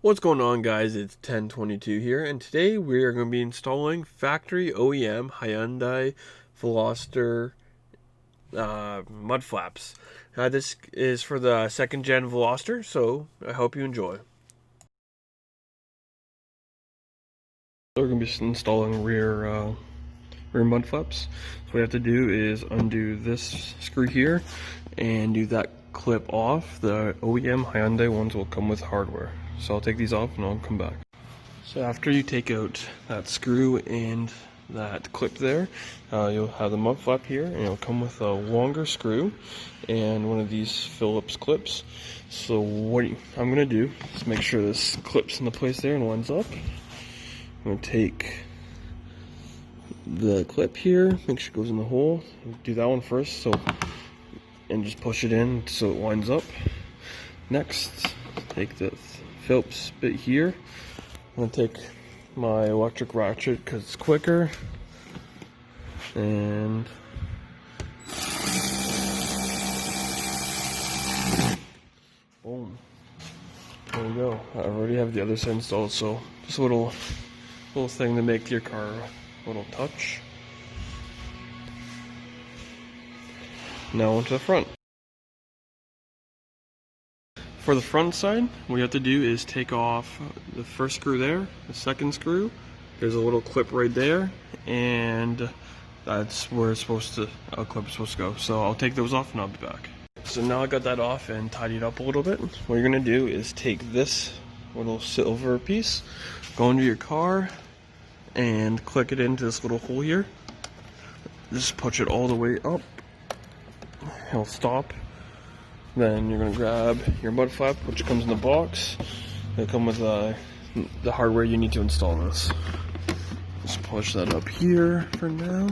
What's going on, guys? It's 1022 here, and today we are going to be installing factory OEM Hyundai Veloster mud flaps. This is for the second gen Veloster, so I hope you enjoy. So we're going to be installing rear mud flaps. So what we have to do is undo this screw here and do that clip off. The OEM Hyundai ones will come with hardware. So I'll take these off and I'll come back. So after you take out that screw and that clip there, you'll have the mud flap here, and it'll come with a longer screw and one of these Phillips clips. So what I'm going to do is make sure this clips into place there and lines up. I'm going to take the clip here, make sure it goes in the hole. Do that one first, and just push it in so it lines up. Next, take the Phillips bit here. I'm going to take my electric ratchet because it's quicker, and boom, there we go. I already have the other side installed, so just a little thing to make your car a little touch. Now onto the front. For the front side, what you have to do is take off the first screw there, the second screw. There's a little clip right there, and that's where a clip is supposed to go. So I'll take those off and I'll be back. So now I got that off and tidied up a little bit. What you're gonna do is take this little silver piece, go into your car, and click it into this little hole here. Just push it all the way up. It'll stop. Then you're going to grab your mud flap, which comes in the box. They come with the hardware you need to install this. Just push that up here for now.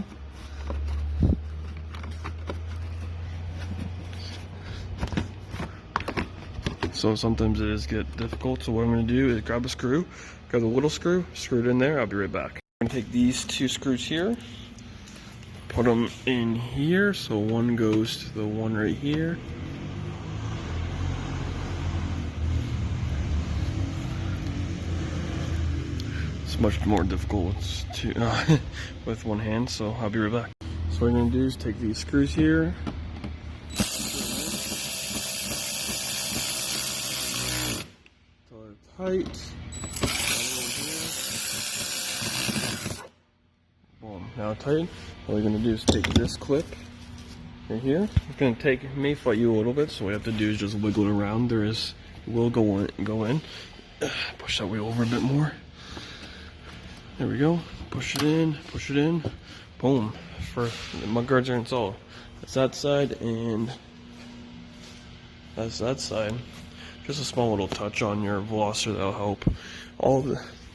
So sometimes it is get difficult, so what I'm going to do is grab a screw, grab the little screw, screw it in there. I'll be right back. I'm going to take these two screws here, put them in here, so one goes to the one right here. It's much more difficult to with one hand, so I'll be right back. So what I'm going to do is take these screws here, tight. Boom. Now tight. What we're going to do is take this clip right here. It's going to may fight you a little bit, so what we have to do is just wiggle it around. It will go in. Push that way over a bit more. There we go. Push it in. Boom. The mud guards are installed. That's that side, and that's that side. Just a small little touch on your Veloster that'll help.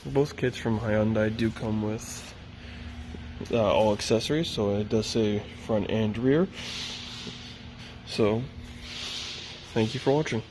Both kits from Hyundai do come with all accessories, so it does say front and rear. So, thank you for watching.